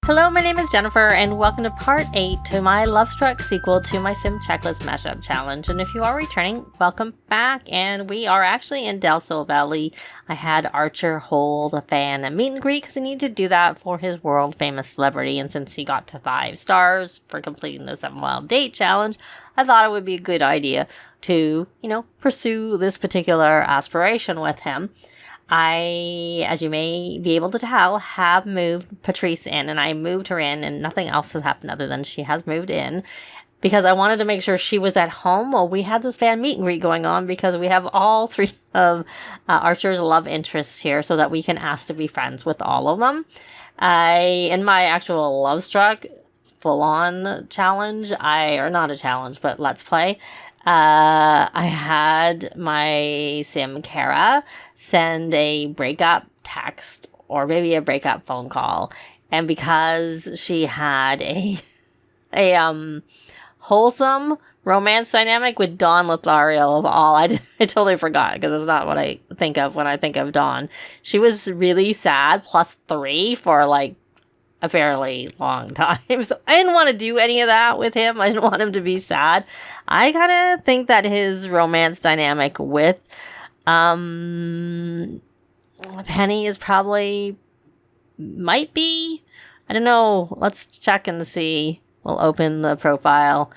Hello, my name is Jennifer, and welcome to part 8 to my Lovestruck sequel to my Sim Checklist Mashup Challenge. And if you are returning, welcome back. And we are actually in Del Sol Valley. I had Archer hold a fan a meet and greet because he needed to do that for his world famous celebrity. And since he got to 5 stars for completing the 7 Wild Date Challenge, I thought it would be a good idea to, pursue this particular aspiration with him. I, as you may be able to tell, have moved Patrice in, and I moved her in, and nothing else has happened other than she has moved in, because I wanted to make sure she was at home while we had this fan meet and greet going on, because we have all 3 of Archer's love interests here, so that we can ask to be friends with all of them. In my actual Lovestruck full-on challenge, or not a challenge, but let's play, I had my Sim Kara send a breakup text or maybe a breakup phone call, and because she had a wholesome romance dynamic with Dawn Lothario of all, I totally forgot because it's not what I think of when I think of Dawn. She was really sad, +3 for like a fairly long time. So I didn't want to do any of that with him. I didn't want him to be sad. I kind of think that his romance dynamic with Penny is might be, I don't know. Let's check and see. We'll open the profile.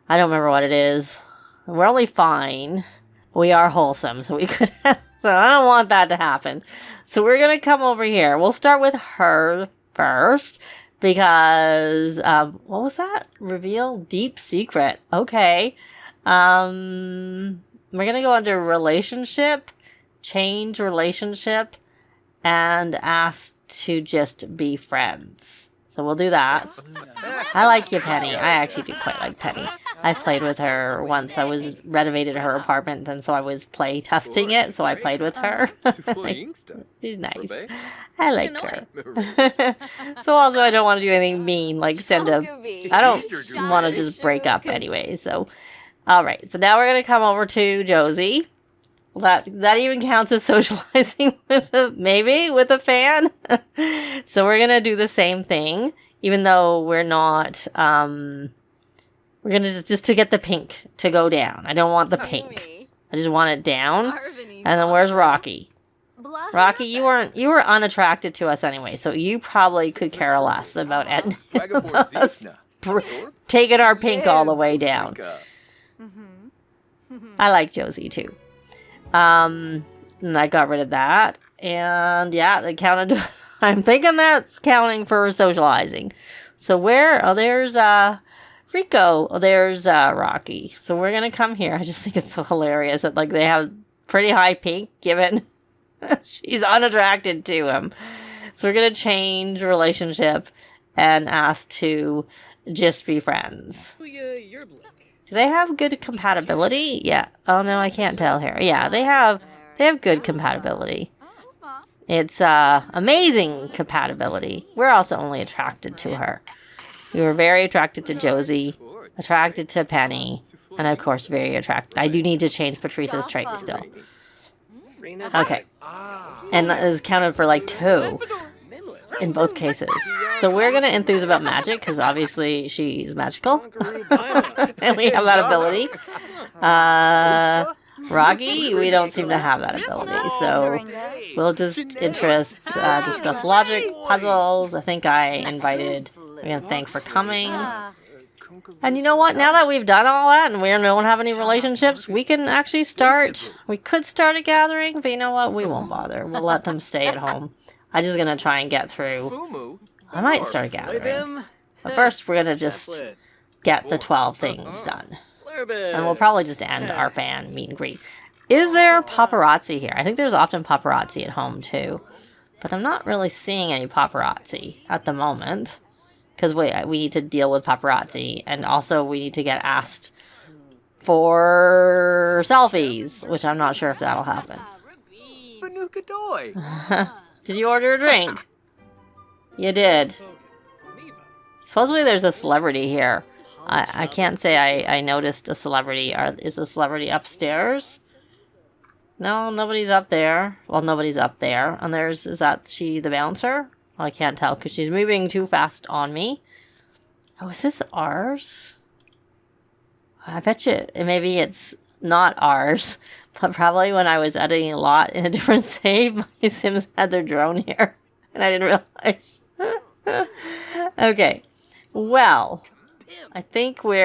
I don't remember what it is. We're only fine. We are wholesome, so we could have, so I don't want that to happen. So we're going to come over here. We'll start with her first, because what was that? Reveal deep secret. Okay. We're gonna go under relationship, change relationship, and ask to just be friends. So we'll do that. I like you, Penny. I actually do quite like Penny. I played with her once. I was renovated her apartment, and so I was play testing it, so I played with her. She's nice. I like her. So also I don't want to do anything mean, like send a... I don't want to just break up anyway, so... Alright, so now we're going to come over to Josie. That even counts as socializing with a fan. So we're going to do the same thing, even though we're not, we're going to just to get the pink to go down. I don't want the pink. I just want it down. And then where's Rocky? Rocky, you were unattracted to us anyway, so you probably could care less about us taking our pink all the way down. I like Josie too. And I got rid of that. And yeah, they counted. I'm thinking that's counting for socializing. So where? Oh, there's Rico. Oh, there's Rocky. So we're gonna come here. I just think it's so hilarious that like they have pretty high pink given she's unattracted to him. So we're gonna change relationship and ask to just be friends. Do they have good compatibility? Yeah. Oh no, I can't tell here. Yeah, they have good compatibility. It's amazing compatibility. We're also only attracted to her. We were very attracted to Josie, attracted to Penny, and of course very attracted. I do need to change Patrice's trait still. Okay. And that is counted for like 2 in both cases. So we're going to enthuse about magic, because obviously she's magical. And we have that ability. Rocky, we don't seem to have that ability. So we'll just discuss logic, puzzles. I think I invited, we're going to thank for coming. And you know what? Now that we've done all that and we don't have any relationships, we can actually we could start a gathering, but you know what? We won't bother. We'll let them stay at home. I'm just going to try and get through. I might start a gathering. But first, we're going to just get the 12 things done. And we'll probably just end our fan meet and greet. Is there paparazzi here? I think there's often paparazzi at home, too. But I'm not really seeing any paparazzi at the moment. Because we need to deal with paparazzi. And also, we need to get asked for selfies. Which I'm not sure if that'll happen. Did you order a drink? You did. Supposedly there's a celebrity here. I can't say I noticed a celebrity. Is the celebrity upstairs? No, nobody's up there. Well, nobody's up there. And is that she the bouncer? Well, I can't tell because she's moving too fast on me. Oh, is this ours? I bet you maybe it's not ours. But probably when I was editing a lot in a different save, my Sims had their drone here. And I didn't realize. Okay. Well, I think we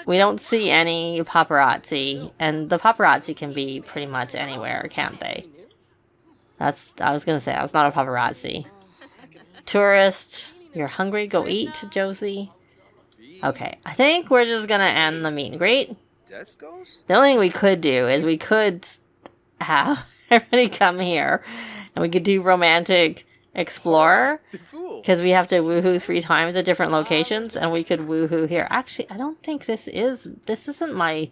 don't see any paparazzi. And the paparazzi can be pretty much anywhere, can't they? I was going to say, that's not a paparazzi. Tourist, you're hungry? Go eat, Josie. Okay, I think we're just going to end the meet and greet. The only thing we could do is we could have everybody come here. And we could do romantic explorer. Because we have to woohoo 3 times at different locations. And we could woohoo here. Actually, I don't think this isn't my...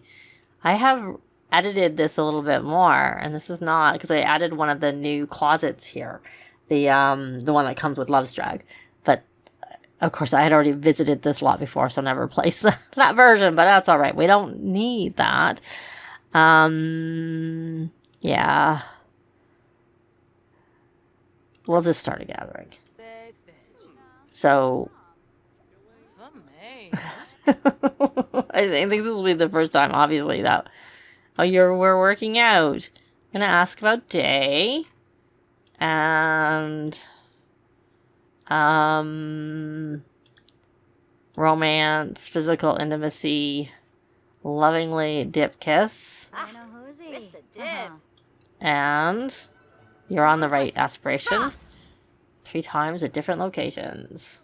I have edited this a little bit more. And this is not... Because I added one of the new closets here. The one that comes with Lovestruck. But, of course, I had already visited this lot before. So never replaced that version. But that's alright. We don't need that. Yeah. We'll just start a gathering. So... I think this will be the first time, obviously, that... Oh, we're working out. I'm gonna ask about day. And... romance, physical intimacy, lovingly dip kiss. And... You're on the right aspiration. 3 times at different locations.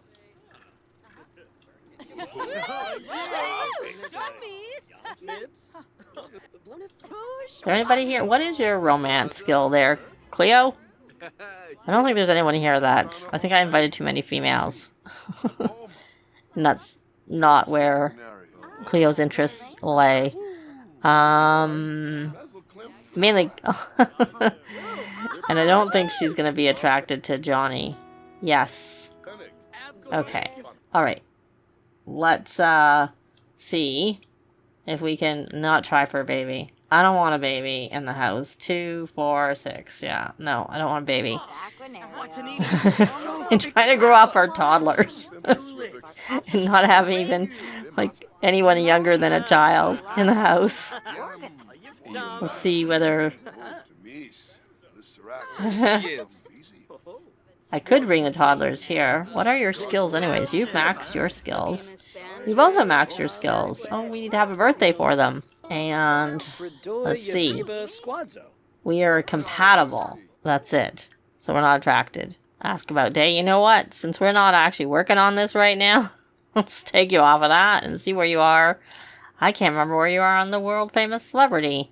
Is there anybody here? What is your romance skill there, Cleo? I don't think there's anyone here that... I think I invited too many females. And that's not where Cleo's interests lay. Mainly... And I don't think she's going to be attracted to Johnny. Yes. Okay. Alright. Let's, see if we can not try for a baby. I don't want a baby in the house. 2, 4, 6. Yeah. No, I don't want a baby. And trying to grow up our toddlers. And not have even, like, anyone younger than a child in the house. Let's see whether... I could bring the toddlers here. What are your skills anyways? You've maxed your skills. You both have maxed your skills. Oh, we need to have a birthday for them. And let's see. We are compatible. That's it. So we're not attracted. Ask about day. You know what? Since we're not actually working on this right now, let's take you off of that and see where you are. I can't remember where you are on the world famous celebrity.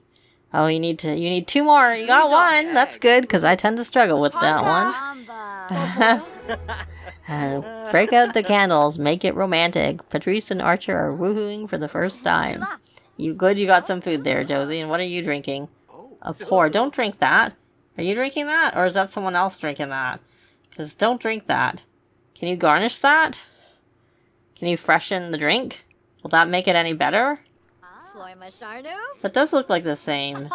Oh, you need 2 more. You got 1. That's good, because I tend to struggle with that one. Break out the candles. Make it romantic. Patrice and Archer are woohooing for the first time. You good? You got some food there, Josie. And what are you drinking? A pour. Don't drink that. Are you drinking that? Or is that someone else drinking that? Because don't drink that. Can you garnish that? Can you freshen the drink? Will that make it any better? That does look like the same.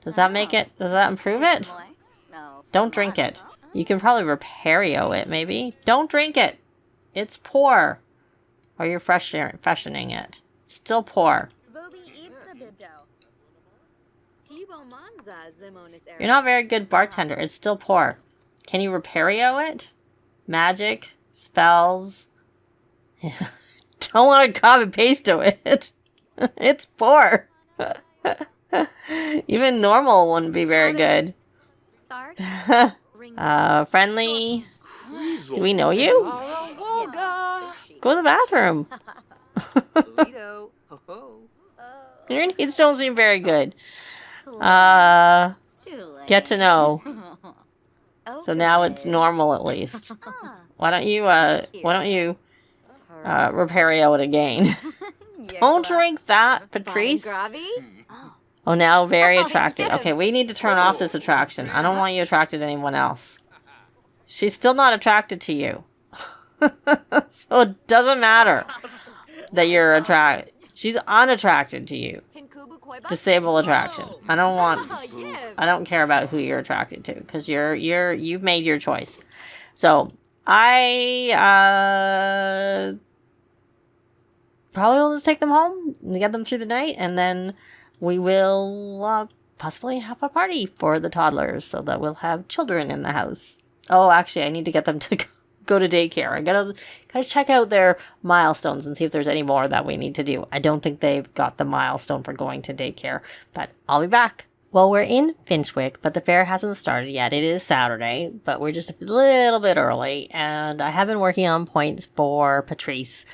Does that make it? Does that improve it? Don't drink it. You can probably repario it, maybe. Don't drink it. It's poor. Or you're freshening it. It's still poor. You're not a very good bartender. It's still poor. Can you repario it? Magic? Spells? Don't want to copy paste to it. It's poor. Even normal wouldn't be very good. Friendly. Do we know you? Go to the bathroom. Your needs don't seem very good. Get to know. So now it's normal at least. Why don't you repario it again? Don't drink that, Patrice. Oh, now very attracted. Okay, we need to turn off this attraction. I don't want you attracted to anyone else. She's still not attracted to you. So it doesn't matter that you're attracted. She's unattracted to you. disable attraction. I don't care about who you're attracted to, because you've made your choice. So I probably will just take them home and get them through the night, and then we will possibly have a party for the toddlers so that we'll have children in the house. Oh, actually, I need to get them to go to daycare. I gotta check out their milestones and see if there's any more that we need to do. I don't think they've got the milestone for going to daycare, but I'll be back. Well, we're in Finchwick, but the fair hasn't started yet. It is Saturday, but we're just a little bit early, and I have been working on points for Patrice,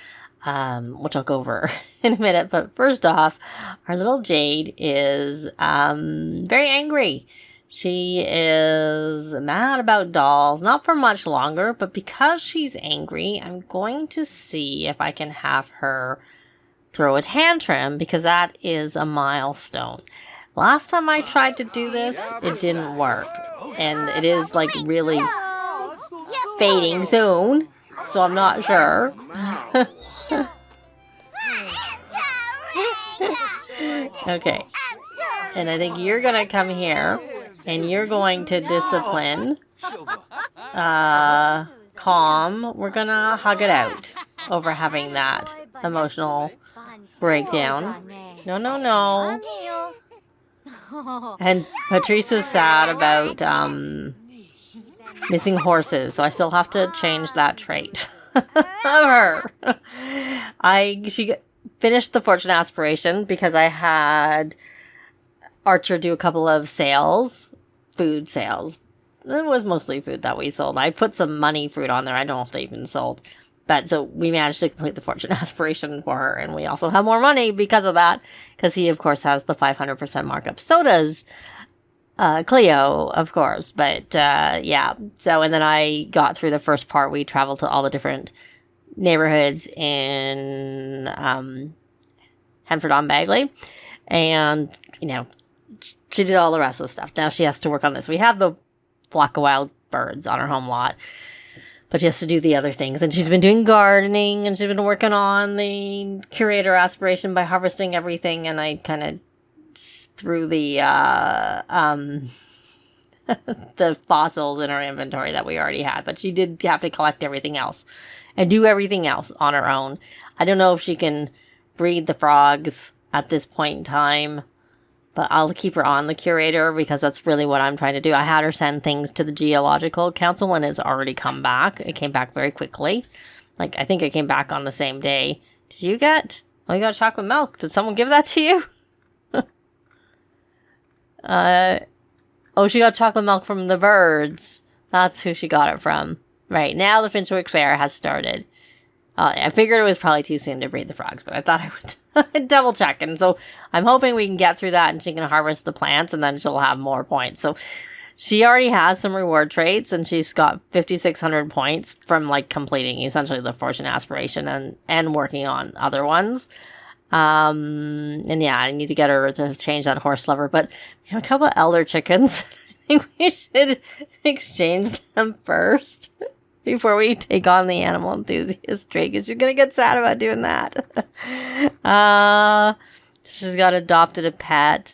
which I'll go over in a minute. But first off, our little Jade is very angry. She is mad about dolls, not for much longer, but because she's angry, I'm going to see if I can have her throw a tantrum, because that is a milestone. Last time I tried to do this, it didn't work, and it is like really fading soon, so I'm not sure. Okay, and I think you're gonna come here. And you're going to discipline, calm. We're gonna hug it out over having that emotional breakdown. No. And Patrice is sad about missing horses, so I still have to change that trait of her. She finished the fortune aspiration because I had Archer do a couple of sales. Food sales. It was mostly food that we sold. I put some money fruit on there. I don't know if they even sold. But so we managed to complete the fortune aspiration for her. And we also have more money because of that. Because he, of course, has the 500% markup. So does Cleo, of course. But yeah. So, and then I got through the first part. We traveled to all the different neighborhoods in Henford-on-Bagley. And, you know, she did all the rest of the stuff. Now she has to work on this. We have the flock of wild birds on our home lot, but she has to do the other things. And she's been doing gardening, and she's been working on the curator aspiration by harvesting everything. And I kind of threw the the fossils in her inventory that we already had. But she did have to collect everything else and do everything else on her own. I don't know if she can breed the frogs at this point in time, but I'll keep her on the curator because that's really what I'm trying to do. I had her send things to the Geological Council, and it's already come back. It came back very quickly. Like, I think it came back on the same day. Did you get? Oh, you got chocolate milk. Did someone give that to you? Oh, she got chocolate milk from the birds. That's who she got it from. Right, now the Finchwick Fair has started. I figured it was probably too soon to breed the frogs, but I thought I would double check. And so I'm hoping we can get through that and she can harvest the plants, and then she'll have more points. So she already has some reward traits, and she's got 5,600 points from like completing essentially the fortune aspiration and working on other ones. And yeah, I need to get her to change that horse lover, but we have a couple of elder chickens. I think we should exchange them first before we take on the animal enthusiast trait, because she's going to get sad about doing that. She's got adopted a pet,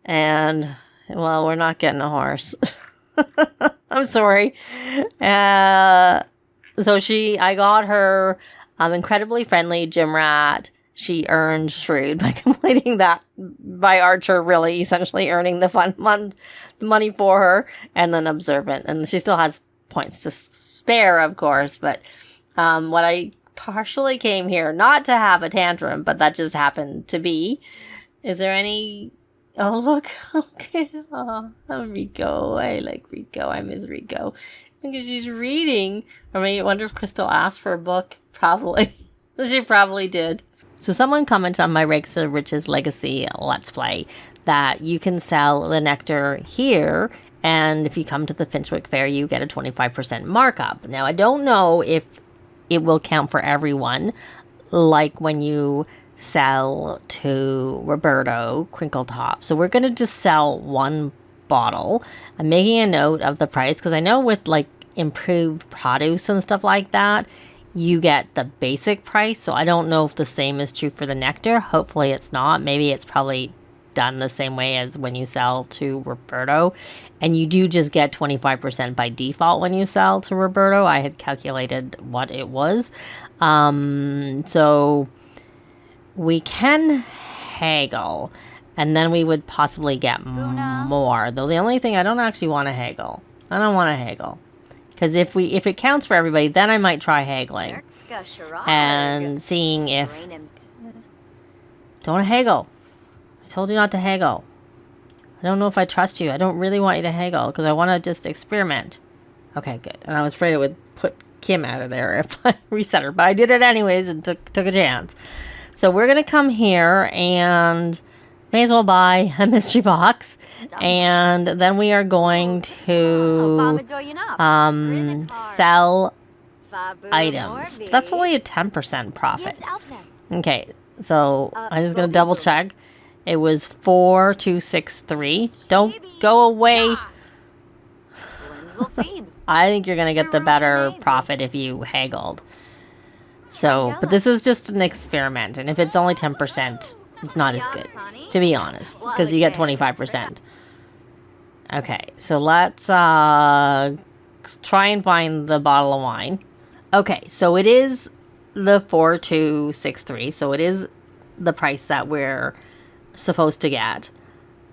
and, well, we're not getting a horse. I'm sorry. So I got her incredibly friendly gym rat. She earned shrewd by completing that, by Archer really essentially earning the money for her, and then observant. And she still has points to spare, of course, but what I partially came here not to have a tantrum, but that just happened to be. Is there any? Oh, look. Okay. Oh, Rico. I like Rico. I miss Rico. Because she's reading. I wonder if Crystal asked for a book. Probably. She probably did. So someone commented on my Rakes to Riches Legacy Let's Play that you can sell the nectar here, and if you come to the Finchwick Fair, you get a 25% markup. Now, I don't know if it will count for everyone, like when you sell to Roberto Crinkle Top. So we're going to just sell one bottle. I'm making a note of the price, because I know with like improved produce and stuff like that, you get the basic price. So I don't know if the same is true for the nectar. Hopefully it's not. Maybe it's probably done the same way as when you sell to Roberto. And you do just get 25% by default when you sell to Roberto. I had calculated what it was. So we can haggle. And then we would possibly get more. Though the only thing, I don't actually want to haggle. I don't want to haggle. Because if it counts for everybody, then I might try haggling. And seeing if... Don't haggle. I told you not to haggle. I don't know if I trust you. I don't really want you to haggle because I want to just experiment. Okay, good. And I was afraid it would put Kim out of there if I reset her. But I did it anyways and took a chance. So we're going to come here and may as well buy a mystery box. And then we are going to sell items. That's only a 10% profit. Okay, so I'm just going to double check. It was 4263. Don't go away. I think you're going to get the better profit if you haggled. So, but this is just an experiment. And if it's only 10%, it's not as good, to be honest, because you get 25%. Okay, so let's try and find the bottle of wine. Okay, so it is the 4263. So it is the price that we're supposed to get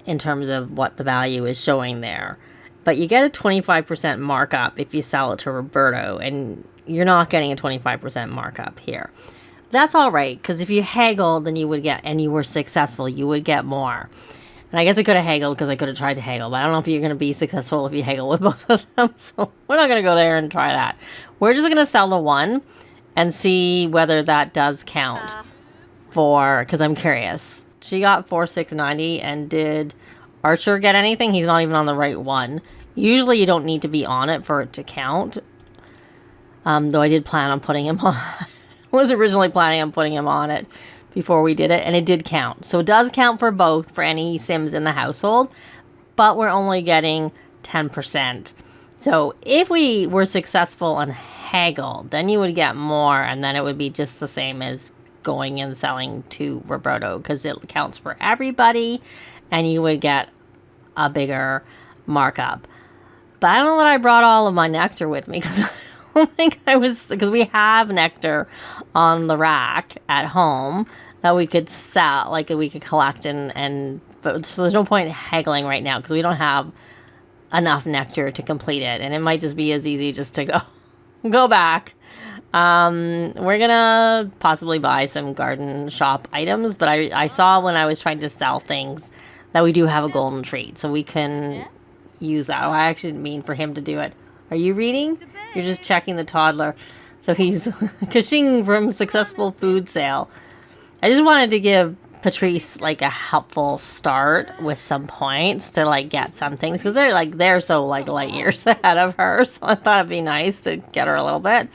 in terms of what the value is showing there. But you get a 25% markup if you sell it to Roberto, and you're not getting a 25% markup here. That's all right, because if you haggled and you would get, and you were successful, you would get more. And I guess I could have haggled because I could have tried to haggle, but I don't know if you're going to be successful if you haggle with both of them. So we're not going to go there and try that. We're just going to sell the one and see whether that does count for, because I'm curious. She got 4690, and did Archer get anything? He's not even on the right one. Usually you don't need to be on it for it to count. Though I did plan on putting him on. Was originally planning on putting him on it before we did it, and it did count. So it does count for both, for any Sims in the household, but we're only getting 10%. So if we were successful and haggled, then you would get more, and then it would be just the same as going and selling to Roberto, because it counts for everybody, and you would get a bigger markup. But I don't know that I brought all of my nectar with me, because I don't think I was, because we have nectar on the rack at home that we could sell, like we could collect but so there's no point in haggling right now because we don't have enough nectar to complete it, and it might just be as easy just to go back. We're gonna possibly buy some garden shop items, but I saw when I was trying to sell things that we do have a golden treat, so we can use that. Oh, I actually didn't mean for him to do it. Are you reading? You're just checking the toddler. So he's kashing from successful food sale. I just wanted to give Patrice like a helpful start with some points to like get some things, because they're so like light years ahead of her. So I thought it'd be nice to get her a little bit.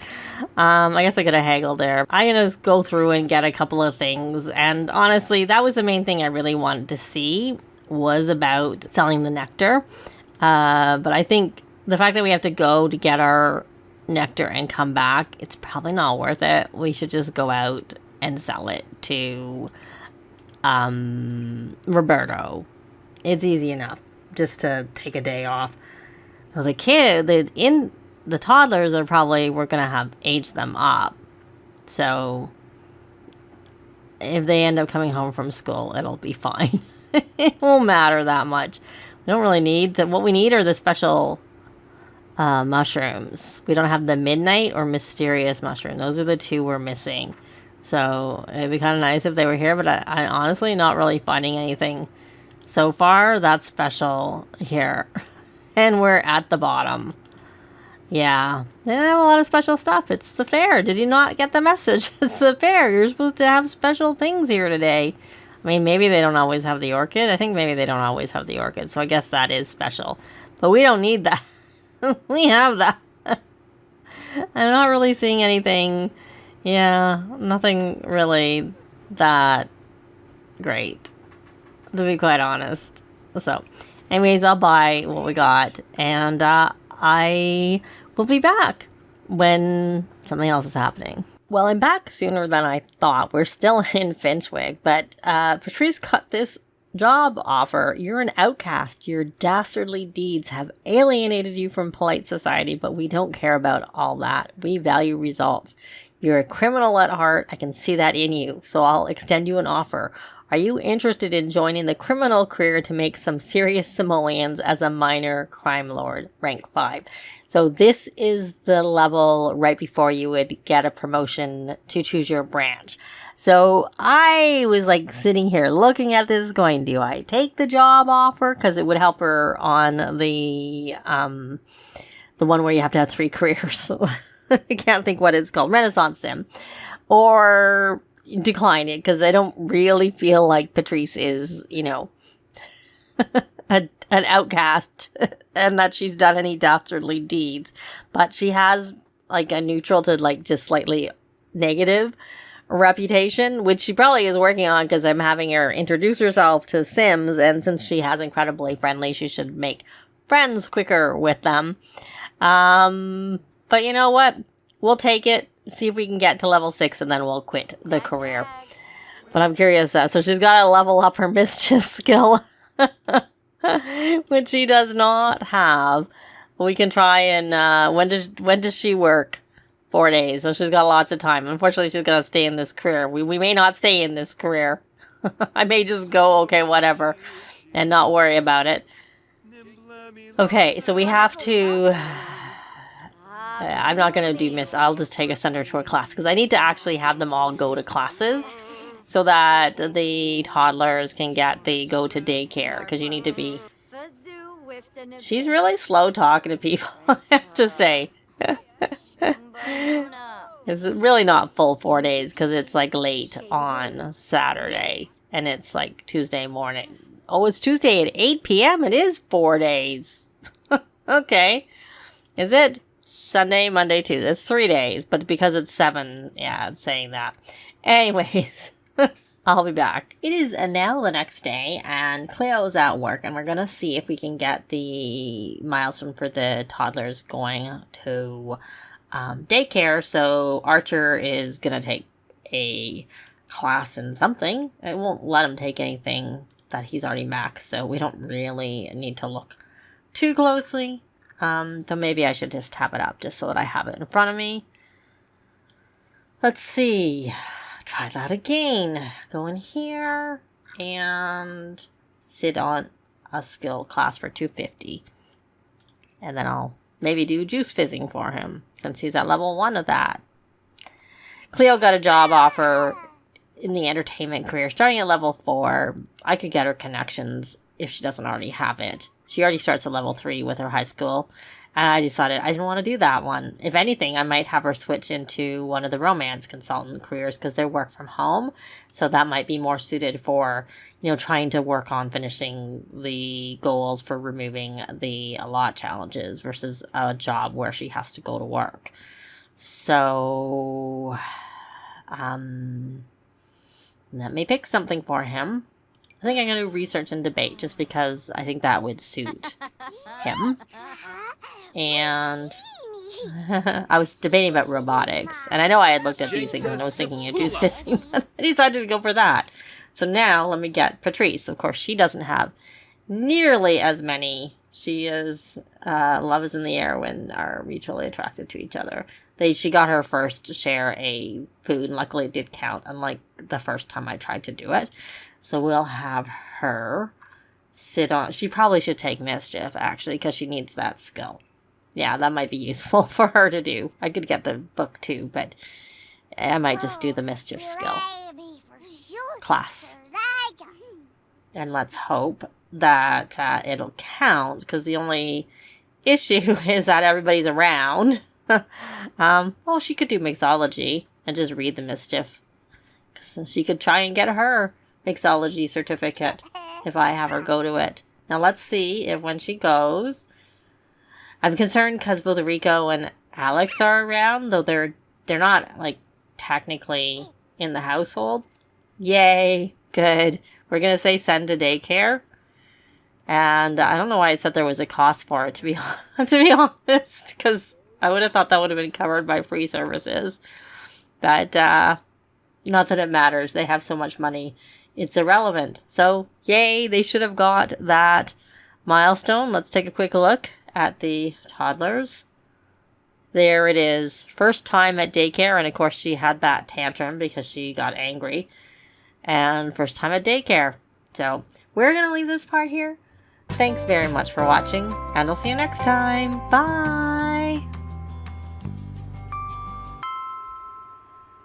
I guess I could have haggled there. I'm gonna just go through and get a couple of things, and honestly, that was the main thing I really wanted to see, was about selling the nectar. But I think the fact that we have to go to get our nectar and come back, it's probably not worth it. We should just go out and sell it to Roberto. It's easy enough just to take a day off. So the toddlers are probably, we're gonna have aged them up, so if they end up coming home from school, it'll be fine. It won't matter that much. We don't really need that. What we need are the special mushrooms. We don't have the midnight or mysterious mushroom. Those are the two we're missing. So it'd be kind of nice if they were here, but I honestly not really finding anything so far that's special here. And we're at the bottom. Yeah, they don't have a lot of special stuff. It's the fair. Did you not get the message? It's the fair. You're supposed to have special things here today. I mean, maybe they don't always have the orchid. I think maybe they don't always have the orchid. So I guess that is special. But we don't need that. We have that. I'm not really seeing anything. Yeah, nothing really that great, to be quite honest. So, anyways, I'll buy what we got. And I will be back when something else is happening. Well, I'm back sooner than I thought. We're still in Finchwick, but Patrice got this job offer. You're an outcast. Your dastardly deeds have alienated you from polite society, but we don't care about all that. We value results. You're a criminal at heart. I can see that in you. So I'll extend you an offer. Are you interested in joining the criminal career to make some serious simoleons as a minor crime lord, rank 5? So this is the level right before you would get a promotion to choose your branch. So I was like sitting here looking at this going, do I take the job offer? Because it would help her on the one where you have to have 3 careers. I can't think what it's called. Renaissance Sim. Or decline it because I don't really feel like Patrice is, you know, an outcast and that she's done any dastardly deeds. But she has like a neutral to like just slightly negative reputation, which she probably is working on because I'm having her introduce herself to Sims, and since she has incredibly friendly, she should make friends quicker with them. But you know what? We'll take it, see if we can get to level 6, and then we'll quit the career. But I'm curious, so she's got to level up her mischief skill, which she does not have. We can try and, when does she work? 4 days, so she's got lots of time. Unfortunately, she's going to stay in this career. We may not stay in this career. I may just go, okay, whatever, and not worry about it. Okay, so we have to... I'm not going to do I'll just send her to a class, because I need to actually have them all go to classes so that the toddlers can go to daycare, because you need to be... She's really slow talking to people, I have to say. It's really not full 4 days because it's like late on Saturday and it's like Tuesday morning. Oh, it's Tuesday at 8 p.m. It is 4 days. Okay. Is it Sunday, Monday, Tuesday? It's 3 days, but because it's 7, yeah, it's saying that. Anyways, I'll be back. It is now the next day and Cleo's at work, and we're going to see if we can get the milestone for the toddlers going to daycare. So Archer is going to take a class in something. It won't let him take anything that he's already maxed, so we don't really need to look too closely. So maybe I should just have it up just so that I have it in front of me. Let's see. Try that again. Go in here and sit on a skill class for 250. And then I'll maybe do juice fizzing for him, since he's at level 1 of that. Cleo got a job offer in the entertainment career, starting at level 4. I could get her connections if she doesn't already have it. She already starts at level 3 with her high school, and I decided I didn't want to do that one. If anything, I might have her switch into one of the romance consultant careers, because they work from home, so that might be more suited for, you know, trying to work on finishing the goals for removing the lot challenges versus a job where she has to go to work. So, let me pick something for him. I think I'm going to do research and debate, just because I think that would suit him. And I was debating about robotics. And I know I had looked at these things and I was thinking of juice fizzing, but I decided to go for that. So now let me get Patrice. Of course, she doesn't have nearly as many. She is, love is in the air when are mutually attracted to each other. She got her first share a food, and luckily it did count, unlike the first time I tried to do it. So we'll have her sit on... She probably should take mischief, actually, because she needs that skill. Yeah, that might be useful for her to do. I could get the book too, but I might just do the mischief skill class. And let's hope that it'll count, because the only issue is that everybody's around. Well, she could do mixology and just read the mischief. Because she could try and get her mixology certificate if I have her go to it. Now let's see if when she goes... I'm concerned because both Rico and Alex are around, though they're not, like, technically in the household. Yay. Good. We're going to say send to daycare. And I don't know why I said there was a cost for it, to be honest, because I would have thought that would have been covered by free services. But, not that it matters. They have so much money it's irrelevant. So yay, they should have got that milestone. Let's take a quick look at the toddlers. There it is. First time at daycare, and of course she had that tantrum because she got angry. And first time at daycare. So we're going to leave this part here. Thanks very much for watching, and I'll see you next time. Bye!